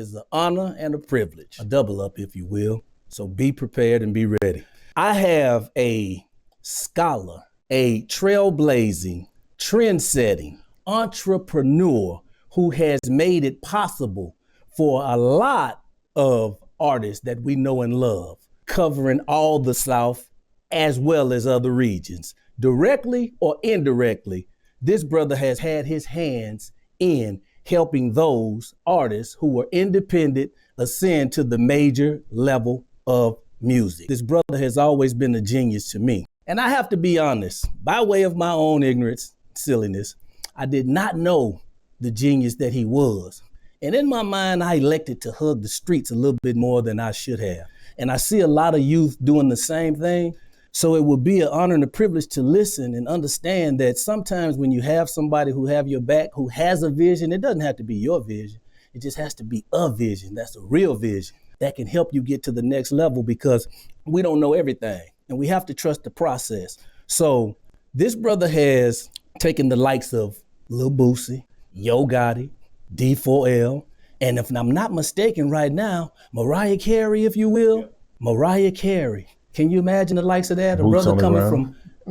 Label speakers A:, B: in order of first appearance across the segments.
A: is an honor and a privilege, a double up, if you will. So be prepared and be ready. I have a scholar, a trailblazing, trend-setting entrepreneur who has made it possible for a lot of artists that we know and love, covering all the South as well as other regions. Directly or indirectly, this brother has had his hands in helping those artists who were independent ascend to the major level of music. This brother has always been a genius to me. And I have to be honest, by way of my own ignorance, silliness, I did not know the genius that he was. And in my mind, I elected to hug the streets a little bit more than I should have. And I see a lot of youth doing the same thing. So it would be an honor and a privilege to listen and understand that sometimes when you have somebody who have your back, who has a vision, it doesn't have to be your vision. It just has to be a vision. That's a real vision that can help you get to the next level, because we don't know everything and we have to trust the process. So this brother has taken the likes of Lil Boosie, Yo Gotti, D4L, and if I'm not mistaken right now, Mariah Carey, if you will, Mariah Carey. Can you imagine the likes of that? A brother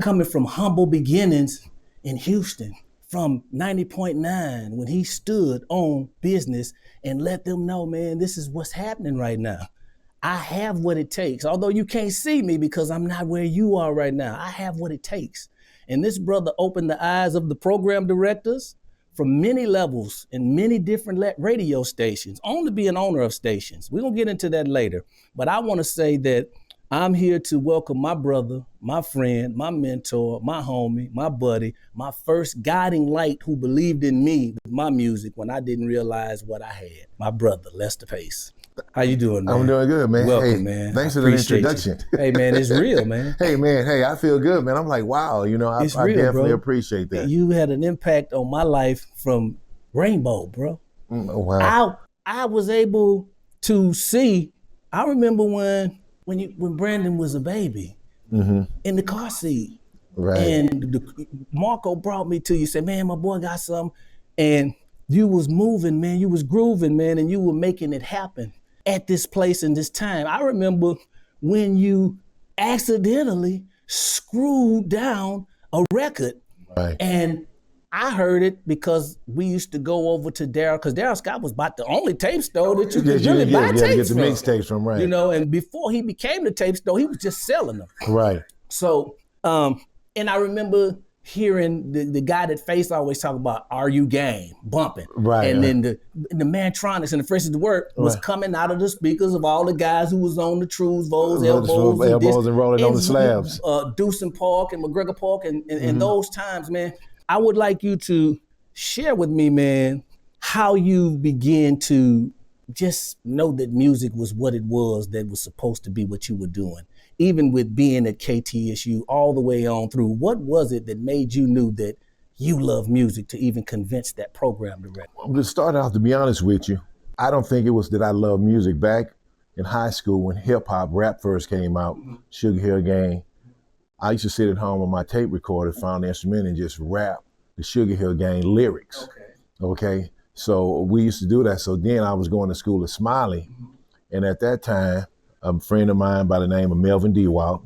A: coming from humble beginnings in Houston, from 90.9, when he stood on business and let them know, man, this is what's happening right now. I have what it takes. Although you can't see me because I'm not where you are right now, I have what it takes. And this brother opened the eyes of the program directors from many levels and many different radio stations, on to be an owner of stations. We're gonna get into that later. But I wanna say that I'm here to welcome my brother, my friend, my mentor, my homie, my buddy, my first guiding light who believed in me with my music when I didn't realize what I had. My brother, Lester Pace. How you doing, man?
B: I'm doing good, man.
A: Welcome,
B: hey,
A: man.
B: Thanks for the introduction.
A: Hey, man, it's real, man.
B: Hey, man. Hey, I feel good, man. I'm like, wow. I definitely appreciate that.
A: You had an impact on my life from Rainbow, bro.
B: Oh, wow.
A: I was able to see. I remember when Brandon was a baby in the car seat,
B: right?
A: And Marco brought me to you. Said, man, my boy got something, and you was moving, man. You was grooving, man, and you were making it happen at this place and this time. I remember when you accidentally screwed down a record,
B: right?
A: And I heard it because we used to go over to Daryl, because Daryl Scott was about the only tape store that you could really buy tapes
B: get the
A: from.
B: mixtapes from, right?
A: And before he became the tape store, he was just selling them.
B: Right.
A: So, and I remember hearing the guy that Face always talk about, "Are you game?" bumping.
B: Right.
A: And then the Mantronics and the Fresh is the Word was coming out of the speakers of all the guys who was on the Trues, Vols,
B: elbows and rolling on the slabs.
A: Deuce and Park and McGregor Park and those times, man. I would like you to share with me, man, how you began to just know that music was what it was, that was supposed to be what you were doing. Even with being at KTSU all the way on through, what was it that made you knew that you love music to even convince that program director?
B: Well, to start out, to be honest with you, I don't think it was that I loved music. Back in high school when hip hop, rap first came out, Sugar Hill Gang, I used to sit at home on my tape recorder, found the instrument, and just rap the Sugar Hill Gang lyrics. Okay. So we used to do that. So then I was going to school at Smiley. And at that time, a friend of mine by the name of Melvin Dewalt.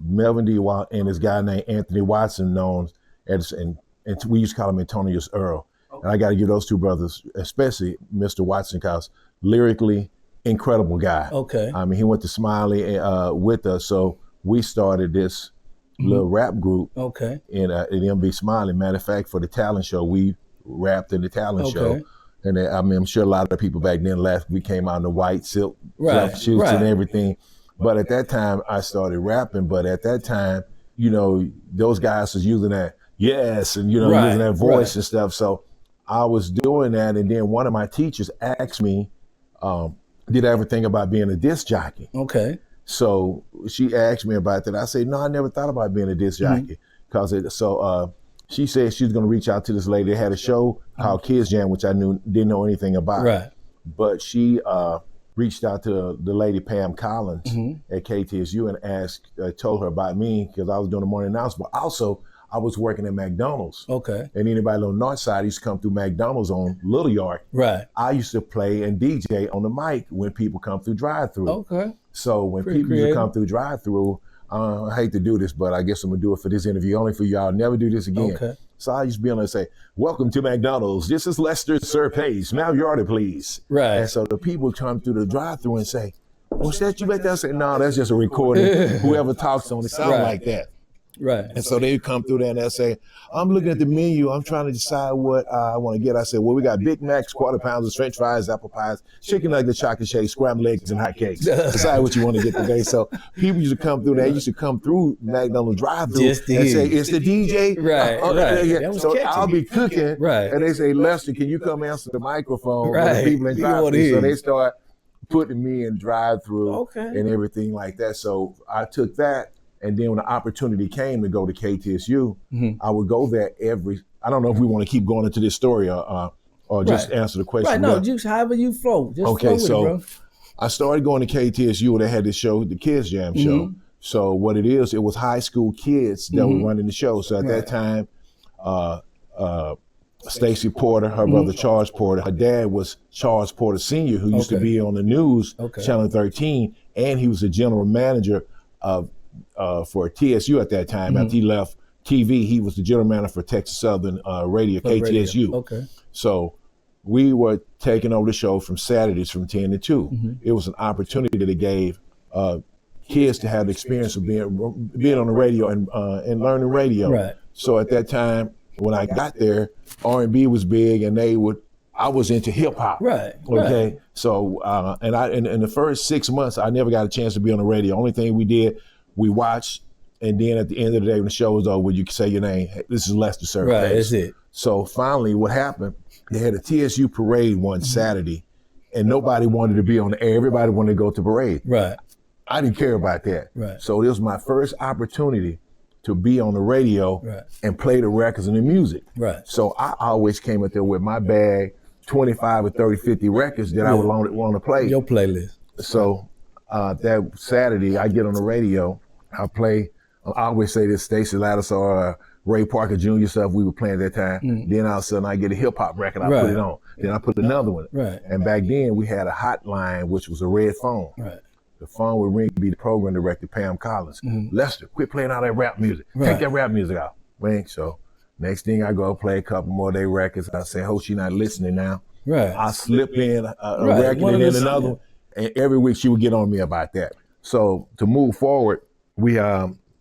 B: Melvin Dewalt and this guy named Anthony Watson, known as, and we used to call him Antonius Earl. And I got to give those two brothers, especially Mr. Watson, because lyrically incredible guy. I mean, he went to Smiley with us. So we started this little rap group in MB Smiley. Matter of fact, for the talent show, we rapped in the talent show. And I'm sure a lot of people back then laughed. We came out in the white silk shoots and everything. But at that time, I started rapping. But at that time, those guys was using that yes and, using that voice and stuff. So I was doing that. And then one of my teachers asked me, did I ever think about being a disc jockey? So she asked me about that. I said, no, I never thought about being a disc jockey. She said she was going to reach out to this lady. They had a show called Kids Jam, which I didn't know anything about. But she reached out to the lady, Pam Collins, at KTSU, and told her about me because I was doing the morning announcement. But also, I was working at McDonald's.
A: Okay.
B: And anybody on the north side used to come through McDonald's on Little Yard.
A: Right.
B: I used to play and DJ on the mic when people come through drive-through.
A: Okay.
B: So when
A: Pretty
B: people used to come
A: creative.
B: through drive-through, I hate to do this, but I guess I'm gonna do it for this interview, only for y'all. Never do this again.
A: Okay.
B: So I used to be able to say, "Welcome to McDonald's. This is Lester Sir Pace. Now your order, please."
A: Right.
B: And so the people come through the drive-through and say, "What's that you back there?" I say, "No, that's just a recording. Whoever talks on it sound
A: Right.
B: like that."
A: Right.
B: And so they come through there and they'll say, "I'm looking at the menu. I'm trying to decide what I want to get." I said, "Well, we got Big Macs, quarter pounders, French fries, apple pies, chicken nugget, chocolate shake, scrambled eggs, and hot cakes. Decide what you want to get today." So people used to come through there. Used to come through McDonald's drive-through and say, "It's the DJ."
A: Right. Right.
B: Yeah.
A: That was
B: So
A: catchy.
B: I'll be cooking,
A: Right.
B: and they say, "Lester, can you come answer the microphone?"
A: Right.
B: For the people in
A: People wanna
B: drive-through.
A: hear
B: So
A: you.
B: they start putting me in drive-through
A: Okay.
B: and everything like that. So I took that. And then when the opportunity came to go to KTSU, I would go there I don't know if we want to keep going into this story or just
A: Right.
B: answer the question.
A: Right. No,
B: but
A: just however you flow. Just
B: Okay,
A: flow with
B: so-
A: it, bro.
B: I started going to KTSU. They had this show, the Kids Jam show. So what it was high school kids that were running the show. So at that time, Stacy Porter, her brother Charles Porter, her dad was Charles Porter Sr., who used to
A: Okay.
B: be on the news,
A: Okay.
B: Channel 13, and he was the general manager of for TSU at that time. After he left TV, he was the general manager for Texas Southern Radio, KTSU.
A: Okay.
B: So we were taking over the show from Saturdays from 10 to 2. It was an opportunity that it gave kids to have the experience of being on the radio and learning radio.
A: Right.
B: So at that time, when I got there, R&B was big, and I was into hip hop.
A: Right.
B: Okay.
A: Right.
B: So in the first 6 months, I never got a chance to be on the radio. Only thing we did, we watched, and then at the end of the day, when the show was over, you could say your name. Hey, this is Lester Sir.
A: Right. That's it.
B: So finally, what happened? They had a TSU parade one Saturday, and nobody wanted to be on the air. Everybody wanted to go to parade.
A: Right.
B: I didn't care about that.
A: Right.
B: So this was my first opportunity to be on the radio
A: Right.
B: and play the records and the music.
A: Right.
B: So I always came up there with my bag, 25 or 30, 50 records that I would want to play.
A: Your playlist.
B: So that Saturday, I get on the radio, I play, I always say this, Stacey Lattiser or Ray Parker Jr. stuff we were playing at that time. Then all of a sudden I get a hip hop record, I put it on. Then I put another one.
A: Right.
B: And back then we had a hotline, which was a red phone.
A: Right.
B: The phone would ring, be the program director, Pam Collins. Lester, quit playing all that rap music.
A: Right.
B: Take that rap music out. Ring. So next thing I go play a couple more of their records. I say, "Oh, she not listening now."
A: Right.
B: I slip in a
A: Right.
B: record
A: One
B: and
A: of
B: then
A: the-
B: another one. And every week she would get on me about that. So to move forward, we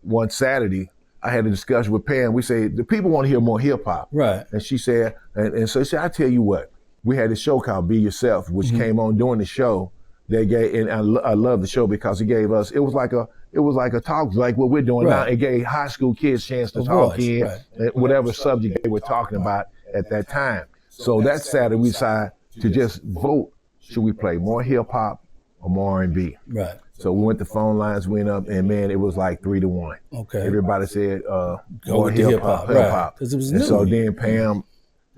B: one Saturday, I had a discussion with Pam. We say, the people want to hear more hip hop.
A: Right.
B: And she said, and so she said, "I tell you what, we had a show called Be Yourself, which came on during the show. They gave, and I love the show because it gave us, it was like a talk, like what we're doing now.
A: Right.
B: It gave high school kids a chance to
A: A
B: talk
A: voice,
B: in
A: right.
B: whatever subject they were talking about at that time. So that Saturday we decided to just vote, should we play more hip hop or more R&B?
A: Right.
B: So we went, the phone lines went up, and man, it was like 3-1.
A: Okay.
B: Everybody said
A: Go
B: more
A: with the
B: hip
A: hip-hop,
B: hop,
A: right. 'Cause it was
B: And
A: new.
B: so then Pam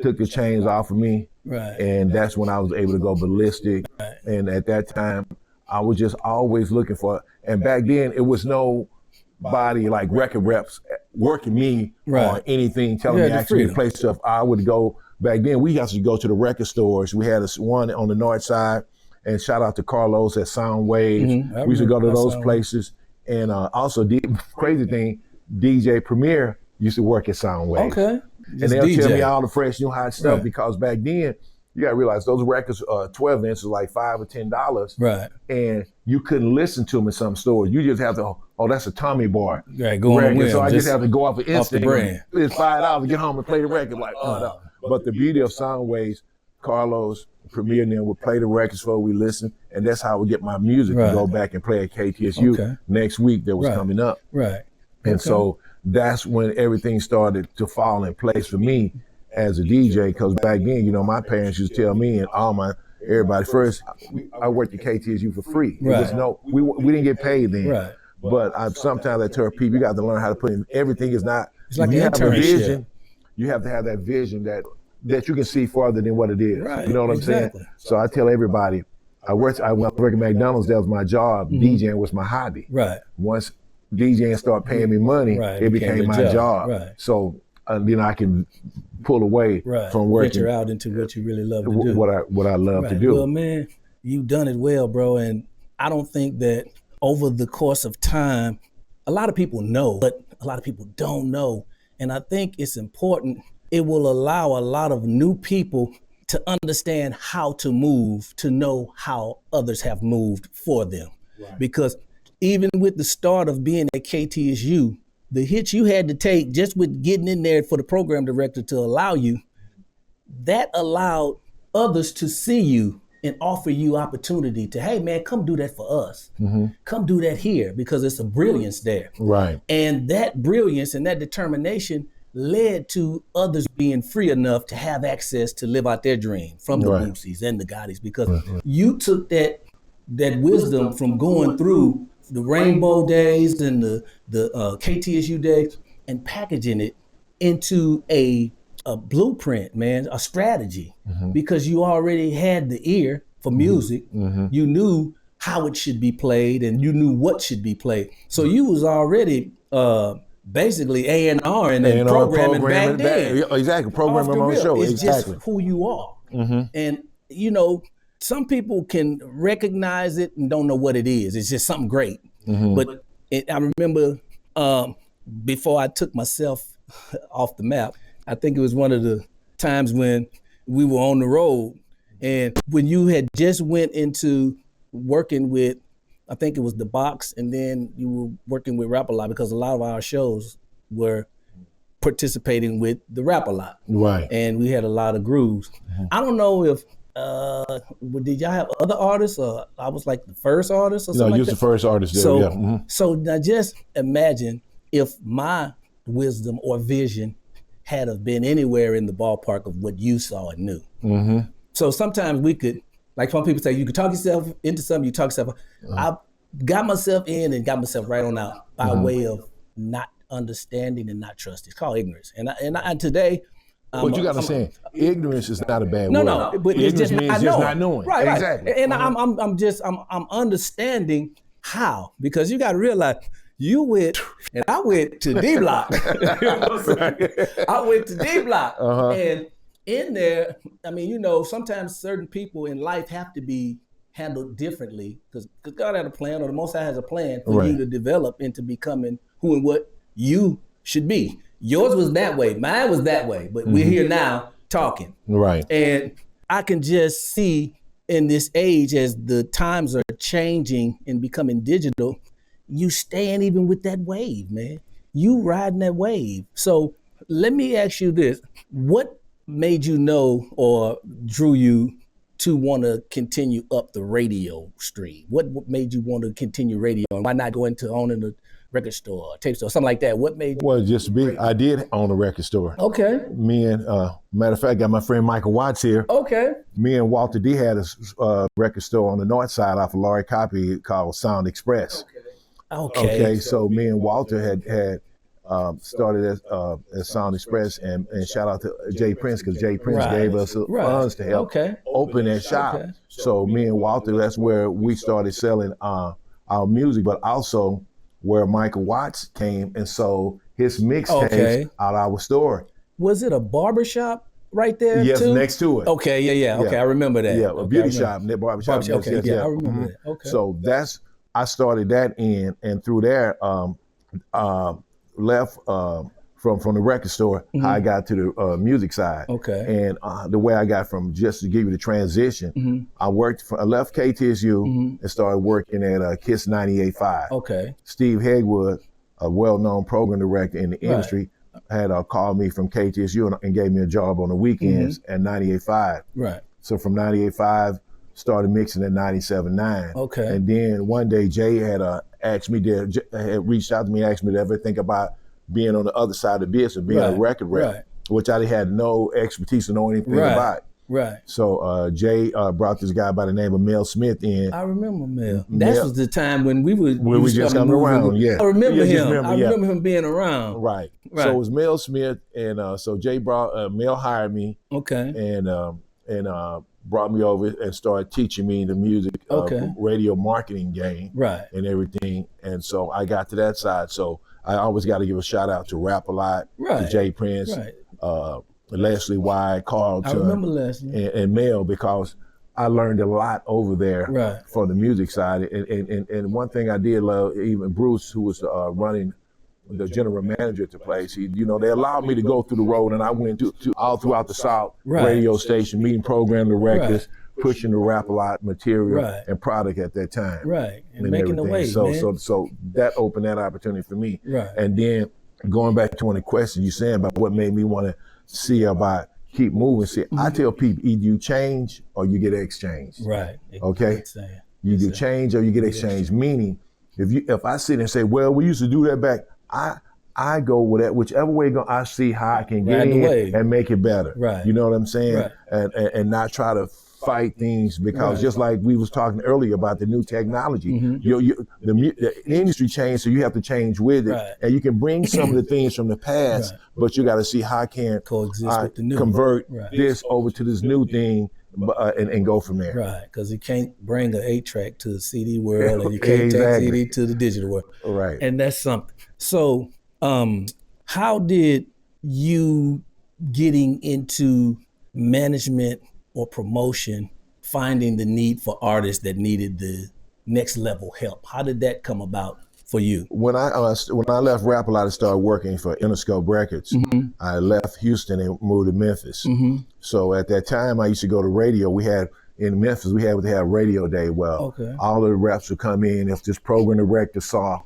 B: took the chains off of me,
A: Right.
B: and that's when I was able to go ballistic.
A: Right.
B: And at that time, I was just always looking for, and back then it was nobody like record reps working me
A: Right.
B: or anything, telling
A: You
B: me
A: had the
B: actually to
A: freedom.
B: play stuff. I would go, back then we used to go to the record stores. We had one on the north side, and shout out to Carlos at Sound Waves.
A: I
B: We used to go to
A: remember
B: those
A: Sound
B: places. And also, crazy thing, DJ Premier used to work at Sound Waves.
A: Okay.
B: And
A: Just
B: they'll tell me
A: DJ.
B: all the fresh new hot stuff
A: Right.
B: because back then, you gotta realize those records, 12 inches, like $5 or $10.
A: Right.
B: And you couldn't listen to them in some stores. You just have to, oh, that's a Tommy Bar
A: Right. Go on the
B: record.
A: whim.
B: So I just have to go off of instinct.
A: brand.
B: It's $5 to get home and play the record. Like, oh, no. But the beauty of Soundwaves, Carlos, Premier, and them would play the records before we listen, and that's how I would get my music
A: Right.
B: to go back and play at KTSU
A: Okay.
B: next week that was
A: Right.
B: coming up.
A: Right.
B: And so that's when everything started to fall in place for me as a DJ. Because back then, you know, my parents used to tell me and everybody first, I worked at KTSU for free. It was
A: Right.
B: we didn't get paid then.
A: Right.
B: But sometimes I tell people, you got to learn how to put in, everything is not,
A: It's like
B: you
A: an
B: have a
A: internship.
B: vision, you have to have that vision that you can see farther than what it is.
A: Right,
B: You know what I'm
A: exactly.
B: saying? So I tell everybody, when I worked at McDonald's, that was my job. DJing was my hobby.
A: Right.
B: Once DJing started paying me money,
A: Right,
B: it became my job.
A: Right.
B: So then I can pull away from working.
A: Venture out into what you really love to do.
B: What I love to do.
A: Well, man, you've done it well, bro. And I don't think that over the course of time, a lot of people know, but a lot of people don't know. And I think it's important. It will allow a lot of new people to understand how to move, to know how others have moved for them. Right. Because even with the start of being at KTSU, the hits you had to take just with getting in there for the program director to allow you, that allowed others to see you and offer you opportunity to, hey man, come do that for us. Mm-hmm. Come do that here, because it's a brilliance there.
B: Right.
A: And that brilliance and that determination led to others being free enough to have access to live out their dream from the Boosies and the Gottis, because you took that wisdom from going through the Rainbow days and the KTSU days and packaging it into a blueprint, man, a strategy, because you already had the ear for music. You knew how it should be played and you knew what should be played. So you was already basically A&R and then programming back then.
B: Exactly, programming on the show.
A: It's just who you are. And you know, some people can recognize it and don't know what it is. It's just something great. But I remember before I took myself off the map, I think it was one of the times when we were on the road and when you had just went into working with, I think it was the Box, and then you were working with Rap A Lot, because a lot of our shows were participating with the Rap A Lot.
B: Right.
A: And we had a lot of grooves. I don't know if, did y'all have other artists, or I was like the first artist or something like that?
B: No, you was the first artist there,
A: so, So now just imagine if my wisdom or vision had have been anywhere in the ballpark of what you saw and knew. So sometimes we could, like some people say, you could talk yourself into something, you talk yourself. I got myself in and got myself right on out by way of not understanding and not trusting. It's called ignorance. And today,
B: what you got to say, ignorance is not a bad word.
A: No, but it's just
B: not knowing.
A: Right,
B: exactly.
A: And I'm understanding how, because you got to realize you went and I went to D Block. I went to D Block, and in there, I mean, you know, sometimes certain people in life have to be handled differently because God had a plan, or the Most High has a plan for you to develop into becoming who and what you should be. Yours was that way, mine was that way, but we're here now talking.
B: Right.
A: And I can just see in this age, as the times are changing and becoming digital, you staying even with that wave, man. You riding that wave. So let me ask you this. What made you know or drew you to want to continue up the radio stream? What made you want to continue radio? And why not go into owning a record store, tape store, something like that? What made you?
B: Well, just be, I did own a record store.
A: Okay.
B: Me and, matter of fact, I got my friend Michael Watts here.
A: Okay.
B: Me and Walter D had a record store on the north side off of Laurie Copy called Sound Express. Okay. So me and Walter had started as Sound Express, and shout out to Jay Prince, because Jay Prince gave us funds to help open that shop. So me and Walter, that's where we started selling our music, but also where Michael Watts came and sold his mixtapes out of our store.
A: Was it a barbershop right there?
B: Yes,
A: too?
B: Next to it.
A: Okay, yeah. Okay, I remember that.
B: Yeah, a beauty shop, barbershop.
A: Okay, I remember that. Okay.
B: So I started that in, and through there, left from the record store, how I got to the music side.
A: Okay.
B: And the way I got from, just to give you the transition, I left KTSU and started working at KISS 98.5.
A: Okay.
B: Steve Hegwood, a well-known program director in the industry, had called me from KTSU and gave me a job on the weekends at 98.5.
A: Right.
B: So from 98.5, started mixing at 97.9.
A: Okay.
B: And then one day Jay had asked me, had reached out to me and asked me to ever think about being on the other side of the business, being a record rep, which I had no expertise to know anything about.
A: Right.
B: So Jay brought this guy by the name of Mel Smith in.
A: I remember Mel. That was the time when we
B: just coming around. Yeah.
A: I remember him. I remember him being around.
B: Right. So it was Mel Smith, and so Jay brought Mel hired me.
A: Okay.
B: And brought me over and started teaching me the music, radio marketing game, and everything. And so I got to that side. So I always got to give a shout out to Rap A Lot, to Jay Prince, Leslie White, Carlton, and Mel, because I learned a lot over there for the music side. And one thing I did love, even Bruce, who was running the general manager at the place, they allowed me to go through the road, and I went to all throughout the South, radio station, meeting program directors, pushing the Rap A Lot material and product at that time.
A: And making the way,
B: so that opened that opportunity for me. And then going back to one of the questions you saying about what made me want to see about keep moving. See, I tell people, either you change or you get exchanged. Okay? You do change or you get exchanged. Meaning, if I sit and say, well, we used to do that back, I go with that, whichever way go, I see how I can get in and make it better. You know what I'm saying? And not try to fight things, because just like we was talking earlier about the new technology, the industry changed, so you have to change with it. And you can bring some of the things from the past, but you got to see how I can
A: coexist with the new.
B: Convert this over to this new thing. And go from there.
A: Because you can't bring an 8-track to the CD world, and you can't take CD to the digital world. And that's something. So how did you getting into management or promotion, finding the need for artists that needed the next level help, how did that come about for you? When I
B: left Rap A Lot and started working for Interscope Records, I left Houston and moved to Memphis. So at that time, I used to go to radio. We had in Memphis, we had Radio Day. Well, all of the reps would come in. If this program director saw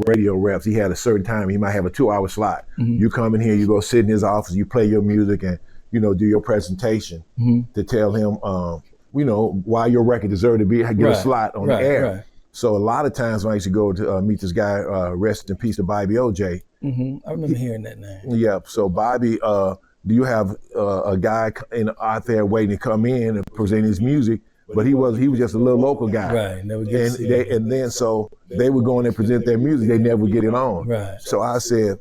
B: radio reps, he had a certain time. He might have a 2-hour slot. You come in here, you go sit in his office, you play your music, and do your presentation to tell him, why your record deserved to get a slot on the air. So a lot of times when I used to go to meet this guy, rest in peace to Bobby OJ.
A: I remember hearing that name.
B: Yeah. So Bobby, do you have a guy out there waiting to come in and present his music? But he was just a little local guy.
A: Never
B: and then so they would go in and present their music. They never get it on. So I said,